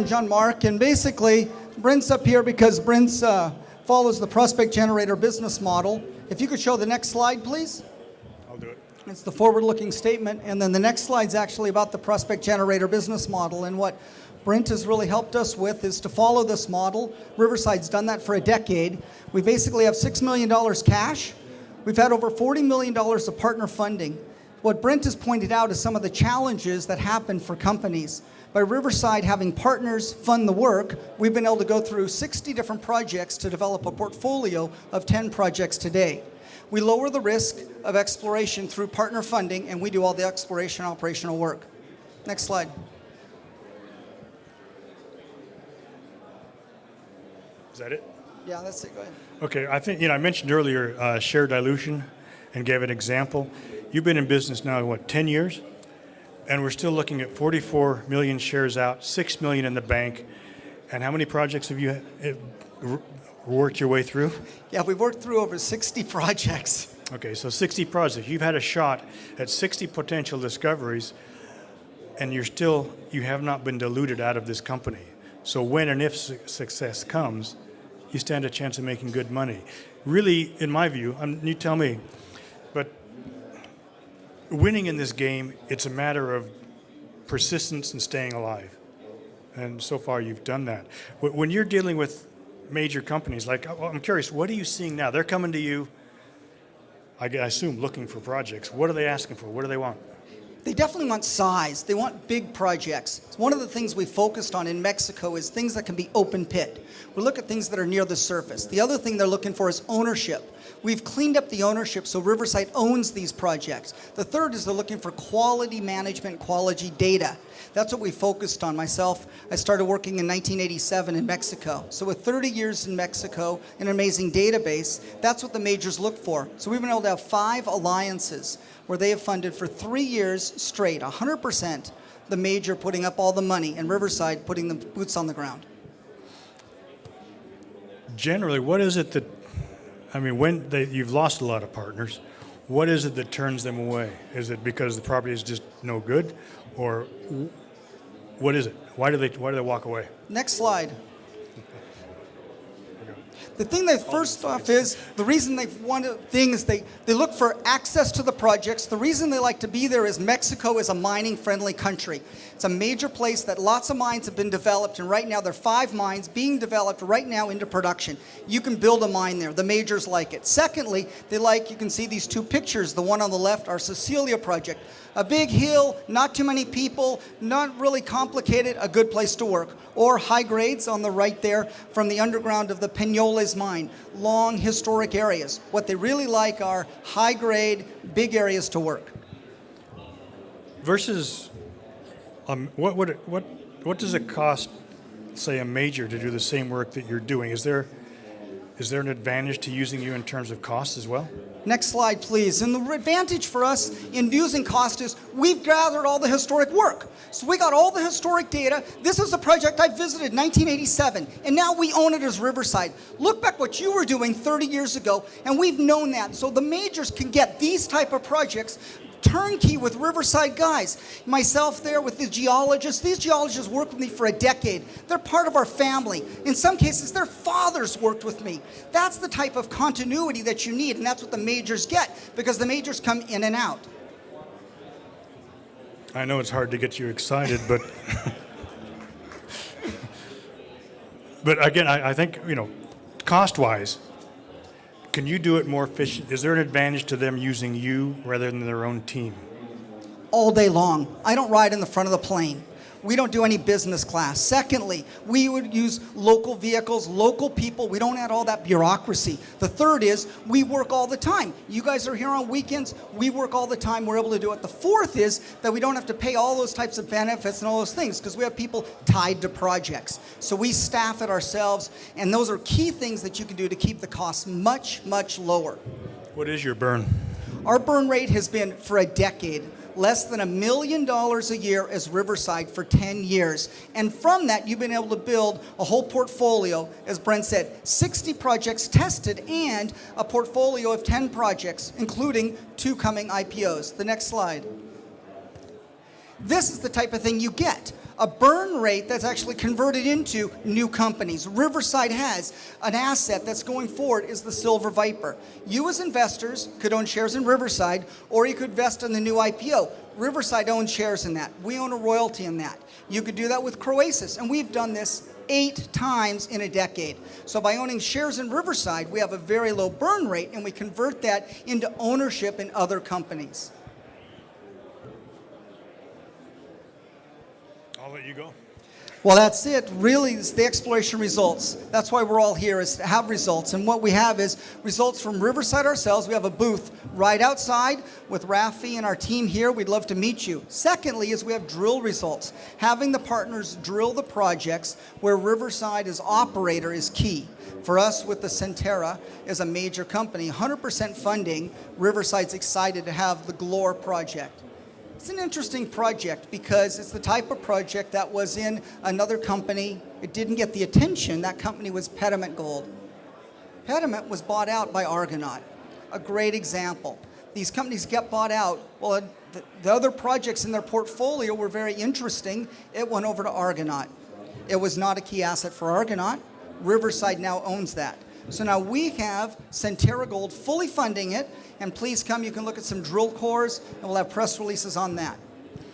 I'm John Mark, and basically, Brent's up here because Brent's follows the prospect generator business model. If you could show the next slide, please. I'll do it. It's the forward-looking statement, and then the next slide's actually about the prospect generator business model. And what Brent has really helped us with is to follow this model. Riverside's done that for a decade. We basically have $6 million cash. We've had over $40 million of partner funding. What Brent has pointed out is some of the challenges that happen for companies. By Riverside having partners fund the work, we've been able to go through 60 different projects to develop a portfolio of 10 projects today. We lower the risk of exploration through partner funding, and we do all the exploration operational work. Next slide. Is that it? Yeah, that's it. Go ahead. Okay, I think, I mentioned earlier share dilution and gave an example. You've been in business now, what, 10 years? And we're still looking at 44 million shares out, 6 million in the bank. And how many projects have you worked your way through? Yeah, we've worked through over 60 projects. Okay, so 60 projects. You've had a shot at 60 potential discoveries, and you have not been diluted out of this company. So when and if success comes, you stand a chance of making good money. Really, in my view, you tell me, but winning in this game, it's a matter of persistence and staying alive. And so far, you've done that. When you're dealing with major companies, like, I'm curious, what are you seeing now? They're coming to you, I assume, looking for projects. What are they asking for? What do they want? They definitely want size. They want big projects. One of the things we focused on in Mexico is things that can be open pit. We look at things that are near the surface. The other thing they're looking for is ownership. We've cleaned up the ownership so Riverside owns these projects. The third is they're looking for quality management, quality data. That's what we focused on. Myself, I started working in 1987 in Mexico. So with 30 years in Mexico, an amazing database, that's what the majors look for. So we've been able to have 5 alliances where they have funded for 3 years straight, 100%, the major putting up all the money and Riverside putting the boots on the ground. Generally, what is it that, when you've lost a lot of partners, what is it that turns them away? Is it because the property is just no good, or what is it? Why do they walk away? Next slide. The thing that first off is, the reason they want to things, they look for access to the projects. The reason they like to be there is Mexico is a mining-friendly country. It's a major place that lots of mines have been developed, and right now there are 5 mines being developed right now into production. You can build a mine there. The majors like it. Secondly, you can see these 2 pictures. The one on the left, our Cecilia project. A big hill, not too many people, not really complicated, a good place to work. Or high grades on the right there from the underground of the Peñoles mine. Long historic areas. What they really like are high grade, big areas to work. Versus, what does it cost, say, a major to do the same work that you're doing? Is there an advantage to using you in terms of cost as well? Next slide, please. And the advantage for us in using cost is we've gathered all the historic work. So we got all the historic data. This is a project I visited in 1987, and now we own it as Riverside. Look back what you were doing 30 years ago, and we've known that. So the majors can get these type of projects turnkey with Riverside guys. Myself there with the geologists. These geologists worked with me for a decade. They're part of our family. In some cases, their fathers worked with me. That's the type of continuity that you need, and that's what the majors get, because the majors come in and out. I know it's hard to get you excited, but but again, I think, cost-wise, can you do it more efficient? Is there an advantage to them using you rather than their own team? All day long. I don't ride in the front of the plane. We don't do any business class. Secondly, we would use local vehicles, local people. We don't add all that bureaucracy. The third is we work all the time. You guys are here on weekends. We work all the time. We're able to do it. The fourth is that we don't have to pay all those types of benefits and all those things because we have people tied to projects. So we staff it ourselves, and those are key things that you can do to keep the costs much, much lower. What is your burn? Our burn rate has been, for a decade, less than $1 million a year as Riverside for 10 years. And from that, you've been able to build a whole portfolio, as Brent said, 60 projects tested and a portfolio of 10 projects, including 2 coming IPOs. The next slide. This is the type of thing you get. a burn rate that's actually converted into new companies. Riverside has an asset that's going forward is the Silver Viper. You as investors could own shares in Riverside, or you could invest in the new IPO. Riverside owns shares in that. We own a royalty in that. You could do that with Croasis, and we've done this 8 times in a decade. So by owning shares in Riverside, we have a very low burn rate, and we convert that into ownership in other companies. I'll let you go. Well, that's it. Really, it's the exploration results. That's why we're all here, is to have results. And what we have is results from Riverside ourselves. We have a booth right outside with Rafi and our team here. We'd love to meet you. Secondly is we have drill results. Having the partners drill the projects where Riverside as operator is key. For us, with the Centerra is a major company, 100% funding, Riverside's excited to have the Glore project. It's an interesting project because it's the type of project that was in another company. It didn't get the attention. That company was Pediment Gold. Pediment was bought out by Argonaut. A great example. These companies get bought out. Well, the other projects in their portfolio were very interesting. It went over to Argonaut. It was not a key asset for Argonaut. Riverside now owns that. So now we have Centerra Gold fully funding it, and please come, you can look at some drill cores, and we'll have press releases on that.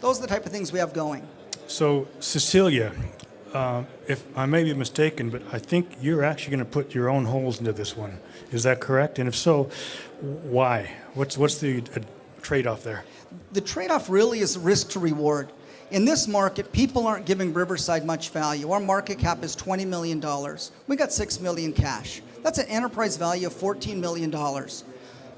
Those are the type of things we have going. So, Cecilia, if I may be mistaken, but I think you're actually going to put your own holes into this one. Is that correct? And if so, why? What's the trade-off there? The trade-off really is risk to reward. In this market, people aren't giving Riverside much value. Our market cap is $20 million. We got $6 million cash. That's an enterprise value of $14 million.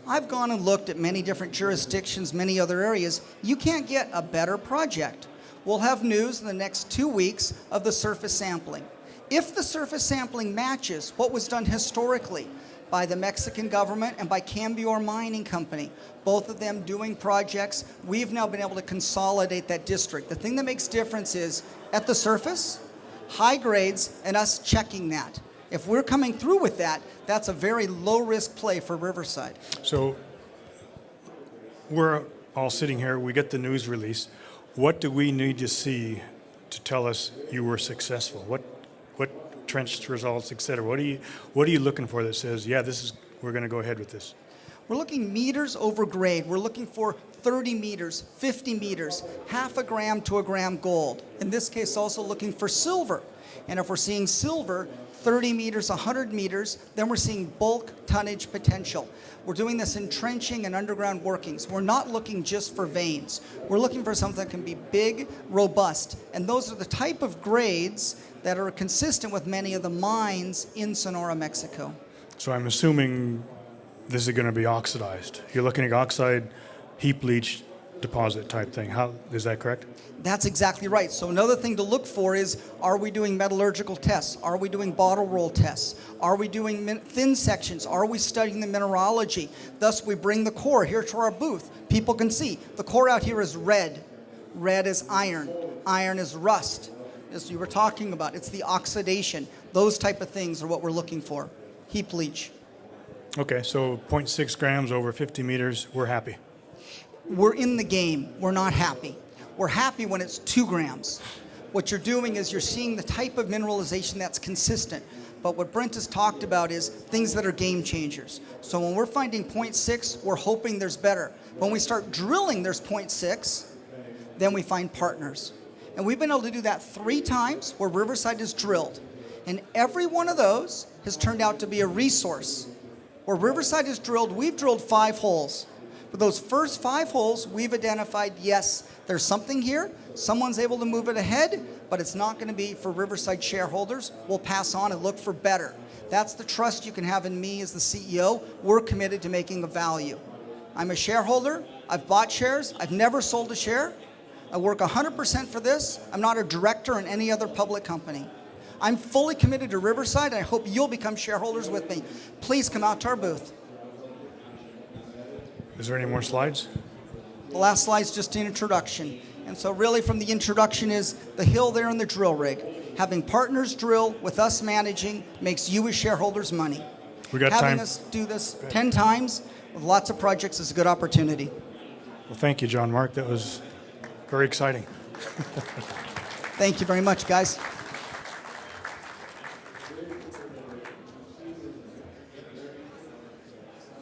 I've gone and looked at many different jurisdictions, many other areas. You can't get a better project. We'll have news in the next 2 weeks of the surface sampling. If the surface sampling matches what was done historically by the Mexican government and by Cambior Mining Company, both of them doing projects, we've now been able to consolidate that district. The thing that makes difference is at the surface, high grades, and us checking that. If we're coming through with that, that's a very low-risk play for Riverside. So we're all sitting here. We get the news release. What do we need to see to tell us you were successful? What trench results, et cetera? What are you looking for that says, yeah, we're going to go ahead with this? We're looking meters over grade. We're looking for 30 meters, 50 meters, half a gram to a gram gold. In this case, also looking for silver. And if we're seeing silver, 30 meters, 100 meters, then we're seeing bulk tonnage potential. We're doing this in trenching and underground workings. We're not looking just for veins. We're looking for something that can be big, robust. And those are the type of grades that are consistent with many of the mines in Sonora, Mexico. So I'm assuming this is going to be oxidized. You're looking at oxide, heap leach, deposit type thing. How is that correct? That's exactly right. So another thing to look for is, are we doing metallurgical tests? Are we doing bottle roll tests? Are we doing thin sections? Are we studying the mineralogy? Thus, we bring the core here to our booth. People can see the core out here is red. Red is iron. Iron is rust. As you were talking about, it's the oxidation. Those type of things are what we're looking for. Heap leach. Okay, so 0.6 grams over 50 meters, we're happy. We're in the game. We're not happy. We're happy when it's 2 grams. What you're doing is you're seeing the type of mineralization that's consistent. But what Brent has talked about is things that are game changers. So when we're finding 0.6, we're hoping there's better. When we start drilling, there's 0.6, then we find partners. And we've been able to do that 3 times where Riverside is drilled. And every one of those has turned out to be a resource. Where Riverside is drilled, we've drilled 5 holes. For those first 5 holes, we've identified, yes, there's something here. Someone's able to move it ahead, but it's not going to be for Riverside shareholders. We'll pass on and look for better. That's the trust you can have in me as the CEO. We're committed to making a value. I'm a shareholder. I've bought shares. I've never sold a share. I work 100% for this. I'm not a director in any other public company. I'm fully committed to Riverside, and I hope you'll become shareholders with me. Please come out to our booth. Is there any more slides? The last slide's just an introduction. And so really from the introduction is the hill there and the drill rig. Having partners drill with us managing makes you as shareholders money. We got Having time. us do this 10 times with lots of projects is a good opportunity. Well, thank you, John Mark. That was very exciting. Thank you very much, guys.